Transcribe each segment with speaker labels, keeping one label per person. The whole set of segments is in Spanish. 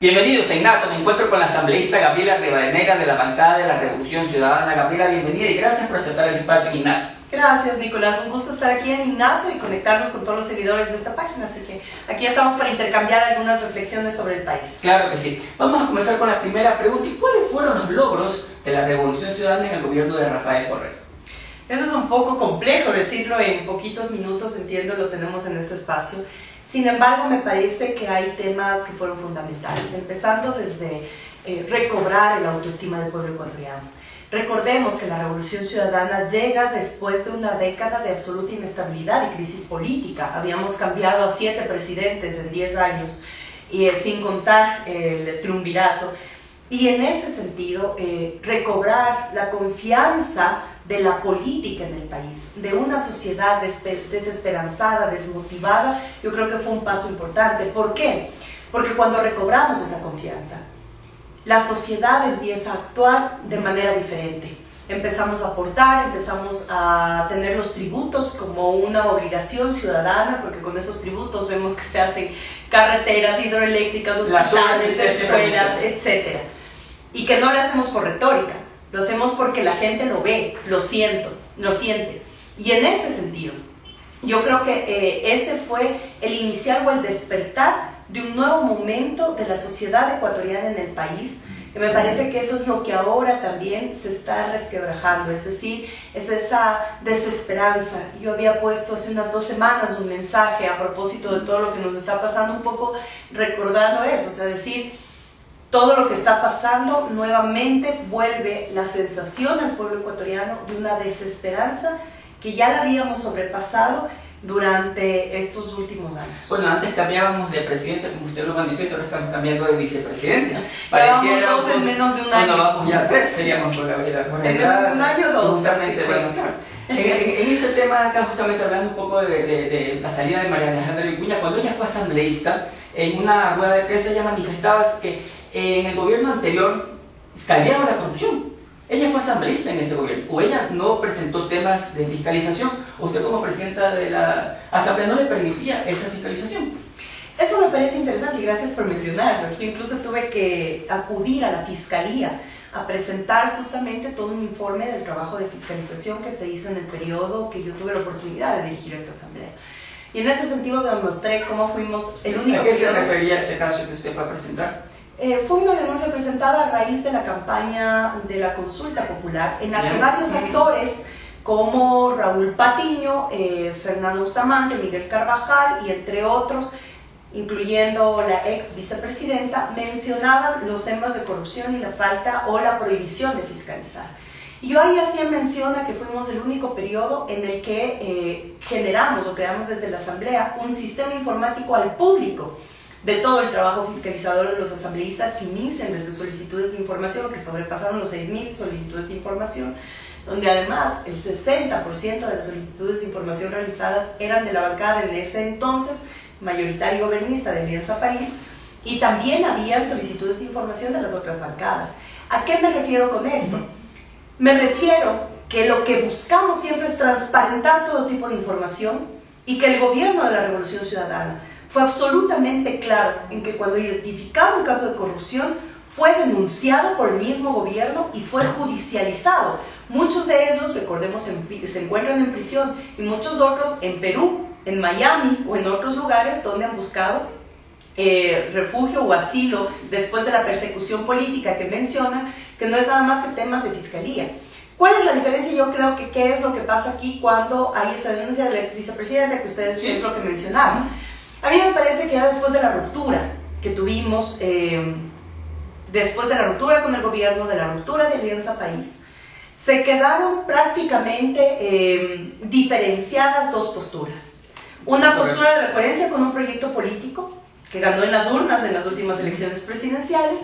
Speaker 1: Bienvenidos a Innato, me encuentro con la asambleísta Gabriela Rivadeneira de la bancada de la Revolución Ciudadana. Gabriela, bienvenida y gracias por aceptar el espacio en Innato.
Speaker 2: Gracias, Nicolás, un gusto estar aquí en Innato y conectarnos con todos los seguidores de esta página, así que aquí estamos para intercambiar algunas reflexiones sobre el país.
Speaker 1: Claro que sí. Vamos a comenzar con la primera pregunta. ¿Y cuáles fueron los logros de la Revolución Ciudadana en el gobierno de Rafael Correa?
Speaker 2: Eso es un poco complejo decirlo en poquitos minutos, entiendo, lo tenemos en este espacio. Sin embargo, me parece que hay temas que fueron fundamentales, empezando desde recobrar el autoestima del pueblo ecuatoriano. Recordemos que la Revolución Ciudadana llega después de una década de absoluta inestabilidad y crisis política. Habíamos cambiado a 7 presidentes en 10 años, y sin contar el triunvirato. Y en ese sentido, recobrar la confianza de la política en el país, de una sociedad desesperanzada, desmotivada, yo creo que fue un paso importante. ¿Por qué? Porque cuando recobramos esa confianza, la sociedad empieza a actuar de manera diferente. Empezamos a aportar, empezamos a tener los tributos como una obligación ciudadana, porque con esos tributos vemos que se hacen carreteras, hidroeléctricas, hospitales, escuelas, etc. Y que no lo hacemos por retórica, lo hacemos porque la gente lo ve, lo siente. Y en ese sentido, yo creo que ese fue el iniciar o el despertar de un nuevo momento de la sociedad ecuatoriana en el país, que me parece que eso es lo que ahora también se está resquebrajando, es decir, es esa desesperanza. Yo había puesto hace unas 2 semanas un mensaje a propósito de todo lo que nos está pasando, un poco recordando eso, o sea, decir, todo lo que está pasando nuevamente vuelve la sensación al pueblo ecuatoriano de una desesperanza que ya la habíamos sobrepasado durante estos últimos años.
Speaker 1: Bueno, antes cambiábamos de presidente, como usted lo manifiesta, ahora estamos cambiando de vicepresidente.
Speaker 2: Pareciera dos en menos de un año.
Speaker 1: Bueno, vamos ya 3, seríamos por Gabriela Correa.
Speaker 2: En menos de un año, 2.
Speaker 1: Justamente, bueno, claro. En este tema, acá justamente hablando un poco de la salida de María Alejandra Vicuña, cuando ella fue asambleísta, en una rueda de prensa ella manifestaba que en el gobierno anterior caldeaba la corrupción. Ella fue asambleísta en ese gobierno, o ella no presentó temas de fiscalización. Usted como presidenta de la asamblea no le permitía esa fiscalización.
Speaker 2: Eso me parece interesante y gracias por mencionarlo. Yo incluso tuve que acudir a la fiscalía a presentar justamente todo un informe del trabajo de fiscalización que se hizo en el periodo que yo tuve la oportunidad de dirigir esta asamblea. Y en ese sentido demostré cómo fuimos el único...
Speaker 1: ¿A qué se refería ese caso que usted fue a presentar?
Speaker 2: Fue una denuncia presentada a raíz de la campaña de la consulta popular, en la que varios actores como Raúl Patiño, Fernando Bustamante, Miguel Carvajal y entre otros, incluyendo la ex vicepresidenta, mencionaban los temas de corrupción y la falta o la prohibición de fiscalizar. Y yo ahí hacía mención a que fuimos el único periodo en el que generamos o creamos desde la asamblea un sistema informático al público de todo el trabajo fiscalizador de los asambleístas que inician desde solicitudes de información, que sobrepasaron los 6.000 solicitudes de información, donde además el 60% de las solicitudes de información realizadas eran de la bancada en ese entonces mayoritario gobernista de Alianza País, y también había solicitudes de información de las otras bancadas. ¿A qué me refiero con esto? Me refiero que lo que buscamos siempre es transparentar todo tipo de información, y que el gobierno de la Revolución Ciudadana fue absolutamente claro en que cuando identificaba un caso de corrupción fue denunciado por el mismo gobierno y fue judicializado. Muchos de ellos, recordemos, se encuentran en prisión, y muchos otros en Perú, en Miami o en otros lugares donde han buscado refugio o asilo después de la persecución política que mencionan, que no es nada más que temas de fiscalía. ¿Cuál es la diferencia? Yo creo que qué es lo que pasa aquí cuando hay esta denuncia de la ex vicepresidenta, que ustedes es lo que mencionaban. A mí me parece que ya después de la ruptura que tuvimos, después de la ruptura con el gobierno, de la ruptura de Alianza País, se quedaron prácticamente diferenciadas 2 posturas. Una postura de la coherencia con un proyecto político que ganó en las urnas en las últimas elecciones presidenciales,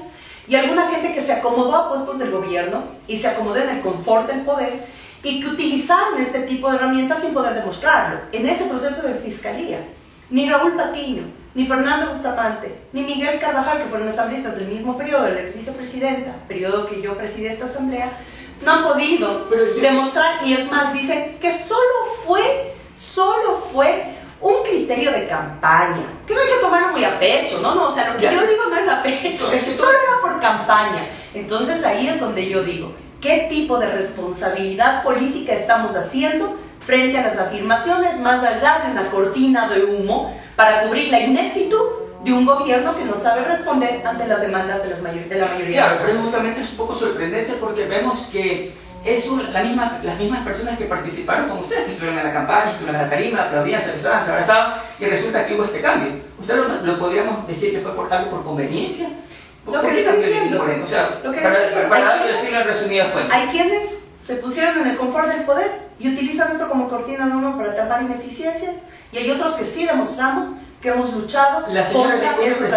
Speaker 2: y alguna gente que se acomodó a puestos del gobierno y se acomodó en el confort del poder, y que utilizaron este tipo de herramientas sin poder demostrarlo. En ese proceso de fiscalía, ni Raúl Patiño, ni Fernando Bustamante, ni Miguel Carvajal, que fueron asambleístas del mismo periodo de la ex vicepresidenta, periodo que yo presidí esta asamblea, no han podido demostrar, y es más, dicen que solo fue un criterio de campaña, que no hay que tomarlo muy a pecho, no, o sea, lo que yo digo no es a pecho, solo era por campaña. Entonces ahí es donde yo digo, ¿qué tipo de responsabilidad política estamos haciendo frente a las afirmaciones más allá de una cortina de humo para cubrir la ineptitud de un gobierno que no sabe responder ante las demandas de la mayoría?
Speaker 1: Claro, pero justamente es un poco sorprendente porque vemos que las mismas personas que participaron con ustedes, que estuvieron en la campaña, estuvieron en la tarima, aplaudían, se besaban, se abrazaban, y resulta que hubo este cambio. ¿Ustedes lo podríamos decir que fue algo por conveniencia?
Speaker 2: Lo que estoy diciendo,
Speaker 1: o sea, para decirlo en resumidas cuentas.
Speaker 2: Hay quienes se pusieron en el confort del poder y utilizan esto como cortina de humo para tapar ineficiencias, y hay otros que sí demostramos que hemos luchado
Speaker 1: la señora
Speaker 2: contra
Speaker 1: esos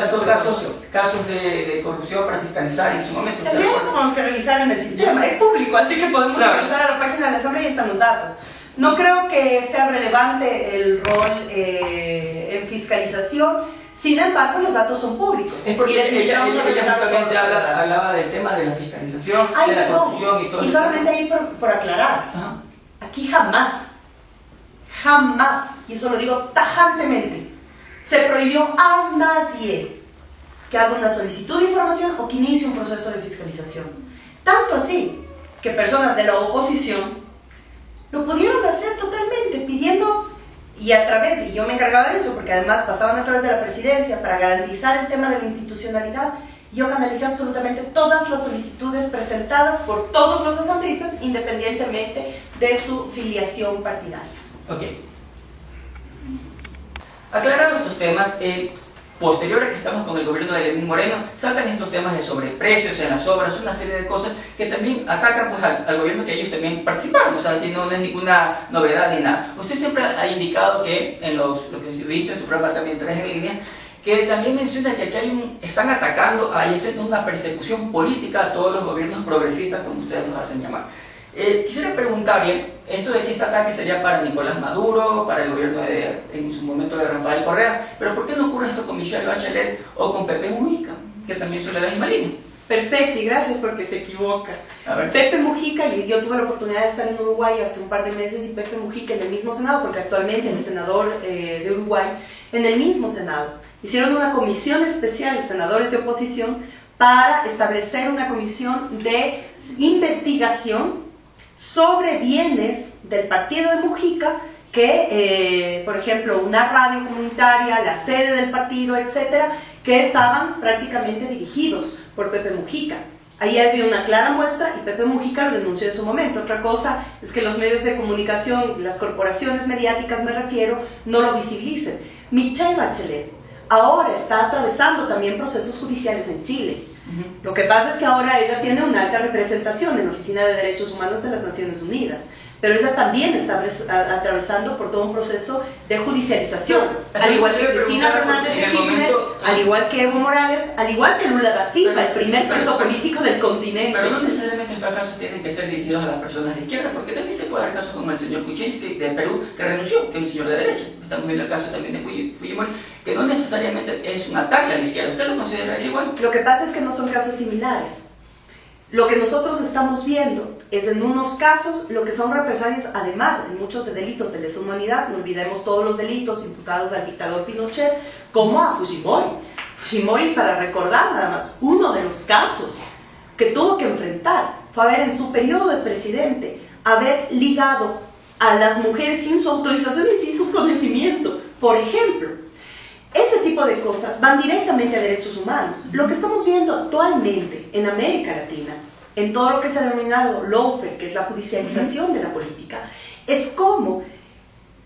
Speaker 1: casos de corrupción para fiscalizar en su momento.
Speaker 2: También tenemos que revisar en el sistema, es público, así que podemos revisar a la página de la Asamblea y están los datos. No creo que sea relevante el rol en fiscalización, sin embargo los datos son públicos.
Speaker 1: Es porque ella justamente hablaba del tema de la fiscalización, de la corrupción y todo eso.
Speaker 2: Y solamente ahí por aclarar, aquí jamás, y eso lo digo tajantemente, se prohibió a nadie que haga una solicitud de información o que inicie un proceso de fiscalización. Tanto así que personas de la oposición lo pudieron hacer totalmente, pidiendo, y yo me encargaba de eso, porque además pasaban a través de la presidencia para garantizar el tema de la institucionalidad. Yo canalicé absolutamente todas las solicitudes presentadas por todos los asambleístas, independientemente de su filiación partidaria.
Speaker 1: Ok. Aclarados estos temas, posteriores que estamos con el gobierno de Lenín Moreno, saltan estos temas de sobreprecios en las obras, una serie de cosas que también atacan pues, al gobierno que ellos también participaron, o sea, que no es ninguna novedad ni nada. Usted siempre ha indicado que en lo que he visto en su programa también 3 en línea, que también menciona que aquí están atacando, hay una persecución política a todos los gobiernos progresistas, como ustedes los hacen llamar. Quisiera preguntarle, esto de que este ataque sería para Nicolás Maduro, para el gobierno en su momento de Rafael Correa, pero ¿por qué no ocurre esto con Michelle Bachelet o con Pepe Mujica, que también son de la misma línea?
Speaker 2: Perfecto, y gracias porque se equivoca. Pepe Mujica, yo tuve la oportunidad de estar en Uruguay hace un par de meses, y Pepe Mujica en el mismo Senado, porque actualmente es el senador de Uruguay, en el mismo Senado. Hicieron una comisión especial, senadores de oposición, para establecer una comisión de investigación sobre bienes del partido de Mujica que, por ejemplo, una radio comunitaria, la sede del partido, etcétera, que estaban prácticamente dirigidos por Pepe Mujica. Ahí había una clara muestra y Pepe Mujica lo denunció en su momento. Otra cosa es que los medios de comunicación, las corporaciones mediáticas me refiero, no lo visibilicen. Michelle Bachelet ahora está atravesando también procesos judiciales en Chile. Lo que pasa es que ahora ella tiene una alta representación en la Oficina de Derechos Humanos de las Naciones Unidas, pero ella también está atravesando por todo un proceso de judicialización, al igual que Cristina Fernández de Kirchner, al igual que Evo Morales, al igual que Lula da Silva, el primer preso político del continente.
Speaker 1: Pero no necesariamente estos casos tienen que ser dirigidos a las personas de izquierda, porque también se puede dar casos como el señor Kuczynski de Perú, que renunció, que es un señor de derecha. Estamos viendo el caso también de Fujimori, que no necesariamente es un ataque a la izquierda. ¿Usted lo consideraría igual?
Speaker 2: Lo que pasa es que no son casos similares. Lo que nosotros estamos viendo es en unos casos lo que son represalias, además en muchos de delitos de lesa humanidad. No olvidemos todos los delitos imputados al dictador Pinochet, como a Fujimori. Fujimori, para recordar nada más, uno de los casos que tuvo que enfrentar fue haber en su periodo de presidente, haber ligado a las mujeres sin su autorización y sin su conocimiento. Por ejemplo, este tipo de cosas van directamente a derechos humanos. Lo que estamos viendo actualmente en América Latina, en todo lo que se ha denominado lawfare, que es la judicialización de la política, es cómo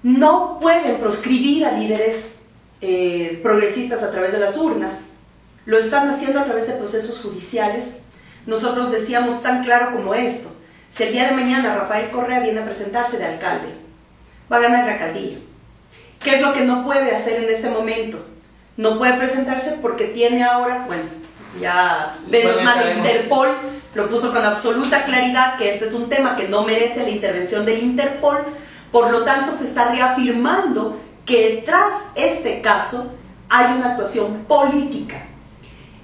Speaker 2: no pueden proscribir a líderes progresistas a través de las urnas. Lo están haciendo a través de procesos judiciales. Nosotros decíamos tan claro como esto: si el día de mañana Rafael Correa viene a presentarse de alcalde, va a ganar la alcaldía. ¿Qué es lo que no puede hacer en este momento? No puede presentarse porque tiene ahora, bueno, ya menos mal Interpol lo puso con absoluta claridad que este es un tema que no merece la intervención del Interpol. Por lo tanto, se está reafirmando que tras este caso hay una actuación política.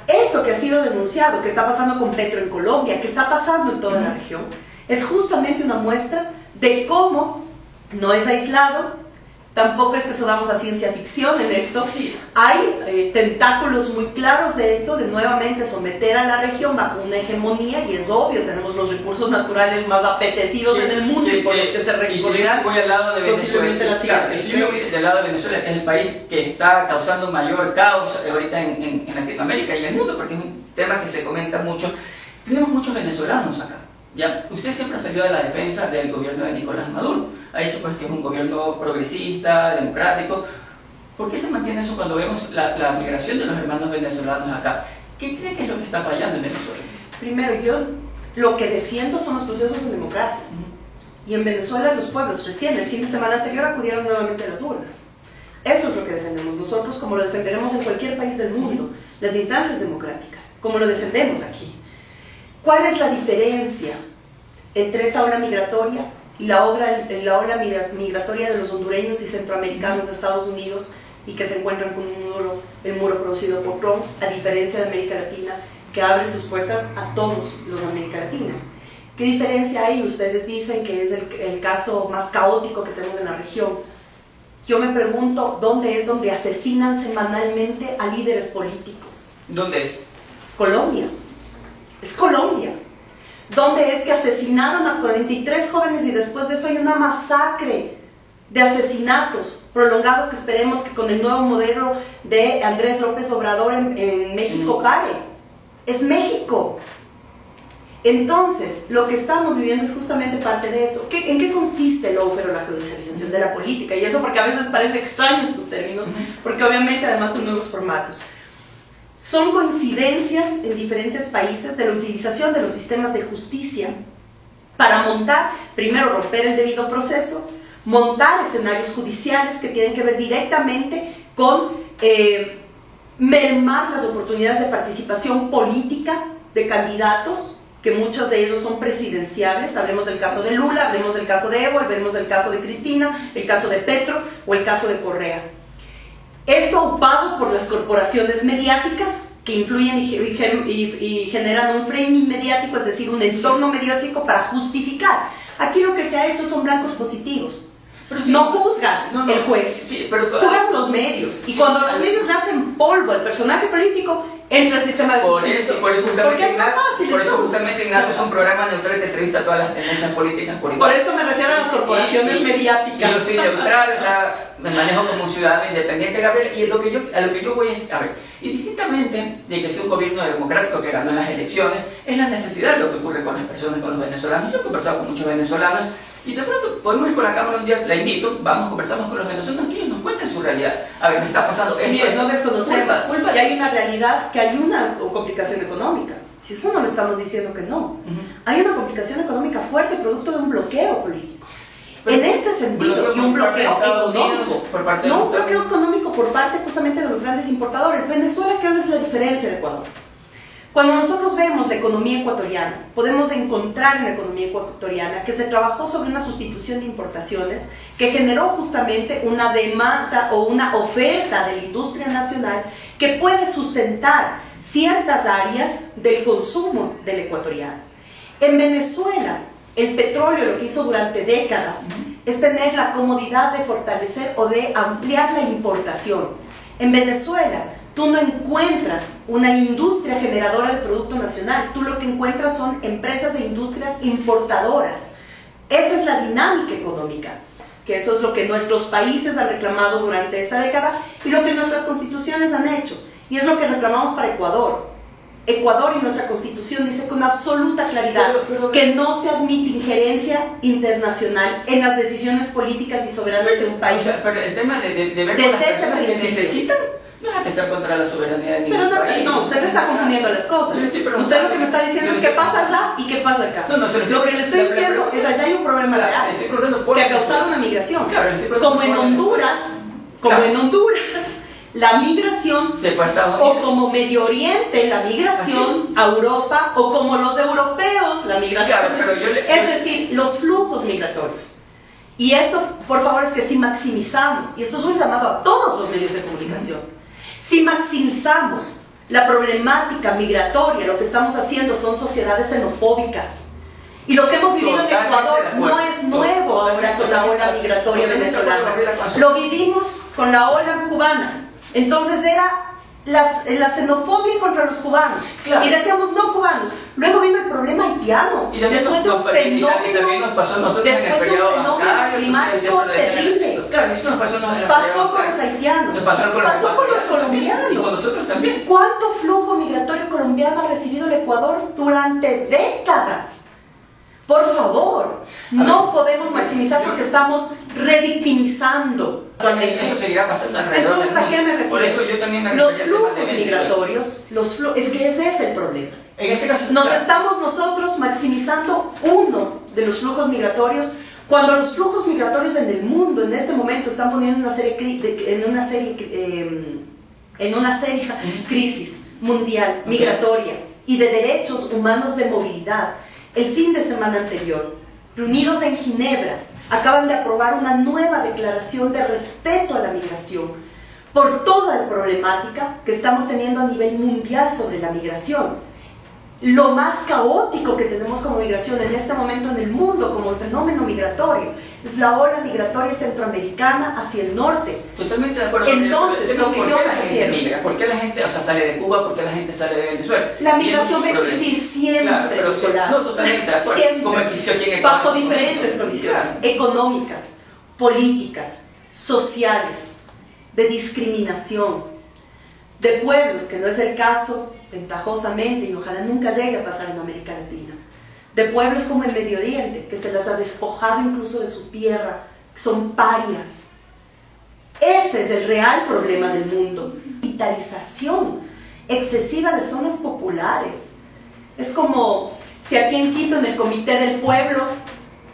Speaker 2: Esto que ha sido denunciado, que está pasando con Petro en Colombia, que está pasando en toda la región, es justamente una muestra de cómo no es aislado, tampoco es que sonamos a ciencia ficción en esto.
Speaker 1: Sí.
Speaker 2: Hay tentáculos muy claros de esto, de nuevamente someter a la región bajo una hegemonía, y es obvio, tenemos los recursos naturales más apetecidos en el mundo y por los que se recurrirán
Speaker 1: voy al lado de Venezuela.
Speaker 2: Claro,
Speaker 1: si yo voy del lado de Venezuela, que es el país que está causando mayor caos ahorita en Latinoamérica y en el mundo, porque es un tema que se comenta mucho. Tenemos muchos venezolanos acá. ¿Ya? Usted siempre ha salido de la defensa del gobierno de Nicolás Maduro. Ha dicho pues que es un gobierno progresista, democrático. ¿Por qué se mantiene eso cuando vemos la migración de los hermanos venezolanos acá? ¿Qué cree que es lo que está fallando en Venezuela?
Speaker 2: Primero, yo lo que defiendo son los procesos de democracia. Y en Venezuela los pueblos recién el fin de semana anterior acudieron nuevamente a las urnas. Eso es lo que defendemos nosotros, como lo defenderemos en cualquier país del mundo, las instancias democráticas, como lo defendemos aquí. ¿Cuál es la diferencia entre esa ola migratoria y la ola migratoria de los hondureños y centroamericanos de Estados Unidos y que se encuentran con el muro producido por Trump, a diferencia de América Latina, que abre sus puertas a todos los de América Latina? ¿Qué diferencia hay? Ustedes dicen que es el caso más caótico que tenemos en la región. Yo me pregunto, ¿dónde es donde asesinan semanalmente a líderes políticos?
Speaker 1: ¿Dónde es?
Speaker 2: Colombia. Es Colombia. ¿Dónde es que asesinaron a 43 jóvenes y después de eso hay una masacre de asesinatos prolongados que esperemos que con el nuevo modelo de Andrés López Obrador en México pare? Es México. Entonces, lo que estamos viviendo es justamente parte de eso. ¿En qué consiste el lawfare o la judicialización de la política? Y eso porque a veces parece extraño estos términos, porque obviamente además son nuevos formatos. Son coincidencias en diferentes países de la utilización de los sistemas de justicia para montar, primero romper el debido proceso, montar escenarios judiciales que tienen que ver directamente con mermar las oportunidades de participación política de candidatos, que muchos de ellos son presidenciables. Hablemos del caso de Lula, hablemos del caso de Evo, hablemos del caso de Cristina, el caso de Petro o el caso de Correa. Esto aupado por las corporaciones mediáticas que influyen y generan un framing mediático, es decir, un entorno mediático para justificar. Aquí lo que se ha hecho son blancos positivos. Sí, no juzga el juez,
Speaker 1: sí,
Speaker 2: juzgan los medios. Y cuando los medios le hacen polvo al personaje político, entra el sistema de justicia.
Speaker 1: Por eso
Speaker 2: porque es más fácil.
Speaker 1: Por eso justamente Ignacio es un programa neutral que entrevista a todas las tendencias políticas por igual.
Speaker 2: Por eso me refiero a las corporaciones mediáticas.
Speaker 1: Yo soy neutral, o sea, me manejo como un ciudadano independiente, Gabriel, y a lo que yo voy es, a ver, y distintamente de que sea un gobierno democrático que ganó en las elecciones, es la necesidad de lo que ocurre con las personas, con los venezolanos. Yo he conversado con muchos venezolanos, y de pronto podemos ir con la cámara un día, la invito, vamos, conversamos con los venezolanos, que ellos nos cuenten su realidad. A ver, me está pasando esto.
Speaker 2: Mire, no desconocemos, y hay una realidad, que hay una complicación económica. Si eso no lo estamos diciendo que no. Hay una complicación económica fuerte producto de un bloqueo político. Pero en ese sentido, y un bloqueo económico, no un bloqueo económico por parte justamente de los grandes importadores. Venezuela, ¿qué es la diferencia de Ecuador? Cuando nosotros vemos la economía ecuatoriana, podemos encontrar en la economía ecuatoriana que se trabajó sobre una sustitución de importaciones que generó justamente una demanda o una oferta de la industria nacional que puede sustentar ciertas áreas del consumo del ecuatoriano. En Venezuela, el petróleo lo que hizo durante décadas es tener la comodidad de fortalecer o de ampliar la importación. En Venezuela, tú no encuentras una industria generadora de producto nacional, tú lo que encuentras son empresas e industrias importadoras. Esa es la dinámica económica, que eso es lo que nuestros países han reclamado durante esta década y lo que nuestras constituciones han hecho, y es lo que reclamamos para Ecuador. Ecuador y nuestra constitución dice con absoluta claridad que no se admite injerencia internacional en las decisiones políticas y soberanas de un país.
Speaker 1: Pero el tema de ver con las personas que necesitan no es atentar contra la soberanía de ningún país.
Speaker 2: No, usted está confundiendo las cosas. Usted lo que me está diciendo es qué pasa allá y qué pasa acá. Lo que le estoy diciendo es allá hay un problema real que ha causado una migración. Como en Honduras, la migración, o como Medio Oriente, la migración a Europa, o como los europeos, la migración. Es decir, los flujos migratorios. Y esto, por favor, es que si maximizamos, y esto es un llamado a todos los medios de comunicación, si maximizamos la problemática migratoria, lo que estamos haciendo son sociedades xenofóbicas. Y lo que hemos vivido en
Speaker 1: Totalmente
Speaker 2: Ecuador
Speaker 1: de acuerdo.
Speaker 2: no es nuevo ahora con la ola migratoria venezolana. Lo vivimos con la ola cubana. Entonces era la xenofobia contra los cubanos.
Speaker 1: Claro.
Speaker 2: Y decíamos no cubanos. Luego vino el problema haitiano.
Speaker 1: Y también
Speaker 2: Después de un
Speaker 1: también nos pasó a nosotros en el
Speaker 2: después de un
Speaker 1: periodo
Speaker 2: fenómeno
Speaker 1: bancario,
Speaker 2: climático terrible.
Speaker 1: Claro, esto nos pasó en el
Speaker 2: Pasó
Speaker 1: periodo
Speaker 2: con los
Speaker 1: bancario.
Speaker 2: haitianos,
Speaker 1: Nos pasó con
Speaker 2: los colombianos.
Speaker 1: Y con nosotros también.
Speaker 2: ¿Cuánto flujo migratorio colombiano ha recibido el Ecuador durante décadas? Por favor, no podemos maximizar porque estamos revictimizando.
Speaker 1: Eso seguirá pasando alrededor.
Speaker 2: Entonces, ¿a qué me refiero?
Speaker 1: Por eso yo también me
Speaker 2: Los
Speaker 1: refiero al tema
Speaker 2: flujos
Speaker 1: de
Speaker 2: migratorios, es que ese es el problema.
Speaker 1: En este caso,
Speaker 2: Estamos nosotros maximizando uno de los flujos migratorios cuando los flujos migratorios en el mundo en este momento están poniendo en una seria crisis mundial migratoria y de derechos humanos de movilidad. El fin de semana anterior, reunidos en Ginebra, acaban de aprobar una nueva declaración de respeto a la migración por toda la problemática que estamos teniendo a nivel mundial sobre la migración. Lo más caótico que tenemos como migración en este momento en el mundo, como el fenómeno migratorio, es la ola migratoria centroamericana hacia el norte.
Speaker 1: Totalmente de acuerdo.
Speaker 2: Entonces, lo que yo me refiero,
Speaker 1: migra? ¿Por qué la gente sale de Cuba? ¿Por qué la gente sale de Venezuela?
Speaker 2: La migración va a existir siempre,
Speaker 1: claro, pero,
Speaker 2: Nicolás.
Speaker 1: no, totalmente de acuerdo.
Speaker 2: Siempre,
Speaker 1: como existió aquí en Ecuador,
Speaker 2: bajo diferentes condiciones,
Speaker 1: claro,
Speaker 2: económicas, políticas, sociales, de discriminación, de pueblos, que no es el caso, ventajosamente, y ojalá nunca llegue a pasar en América Latina, de pueblos como el Medio Oriente, que se las ha despojado incluso de su tierra, que son parias. Ese es el real problema del mundo. Militarización excesiva de zonas populares. Es como si aquí en Quito, en el Comité del Pueblo,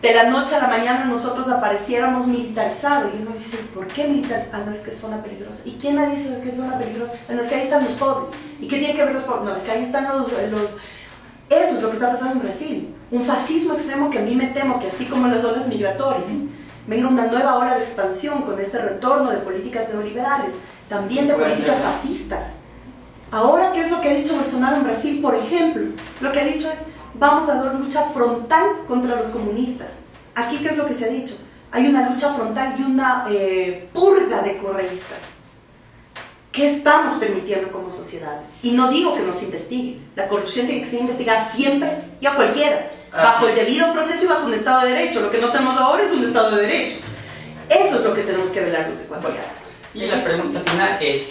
Speaker 2: de la noche a la mañana nosotros apareciéramos militarizados. Y uno dice, ¿por qué militarizar? Ah, no, es que es zona peligrosa. ¿Y quién la dice que es zona peligrosa? Bueno, es que ahí están los pobres. ¿Y qué tiene que ver los pobres? No, es que ahí están los... Eso es lo que está pasando en Brasil. Un fascismo extremo que a mí me temo que así como las olas migratorias, venga una nueva ola de expansión con este retorno de políticas neoliberales, también de políticas fascistas. Ahora, ¿qué es lo que ha dicho Bolsonaro en Brasil, por ejemplo? Lo que ha dicho es, vamos a dar lucha frontal contra los comunistas. Aquí, ¿qué es lo que se ha dicho? Hay una lucha frontal y una purga de correístas. ¿Qué estamos permitiendo como sociedades? Y no digo que no se investigue. La corrupción tiene que ser investigada siempre y a cualquiera, bajo el debido proceso y bajo un Estado de Derecho. Lo que no tenemos ahora es un Estado de Derecho. Eso es lo que tenemos que velar los ecuatorianos.
Speaker 1: Y la pregunta final es,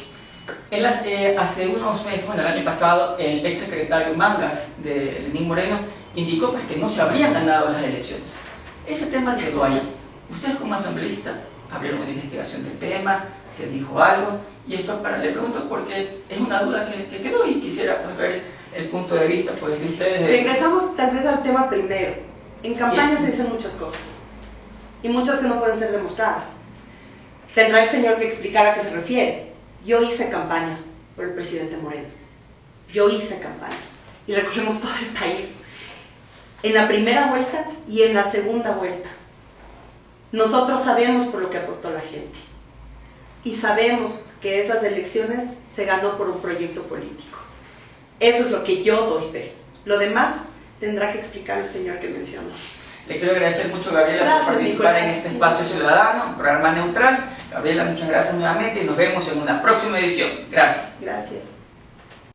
Speaker 1: hace unos meses, bueno, el año pasado, el ex secretario Mangas de Lenín Moreno indicó pues, que no se habrían ganado las elecciones. Ese tema quedó ahí. Ustedes como asambleístas abrieron una investigación del tema, se dijo algo, y esto le pregunto porque es una duda que quedó y quisiera pues, ver el punto de vista pues, de ustedes.
Speaker 2: Regresamos tal vez al tema primero. En campaña se dicen muchas cosas, y muchas que no pueden ser demostradas. Tendrá el señor que explicar a qué se refiere. Yo hice campaña por el presidente Moreno. Yo hice campaña. Y recorrimos todo el país. En la primera vuelta y en la segunda vuelta. Nosotros sabemos por lo que apostó la gente. Y sabemos que esas elecciones se ganó por un proyecto político. Eso es lo que yo doy fe. Lo demás tendrá que explicar el señor que mencionó.
Speaker 1: Le quiero agradecer mucho, Gabriela, por participar en este espacio ciudadano, un programa neutral. Gabriela, muchas gracias nuevamente y nos vemos en una próxima edición. Gracias.
Speaker 2: Gracias.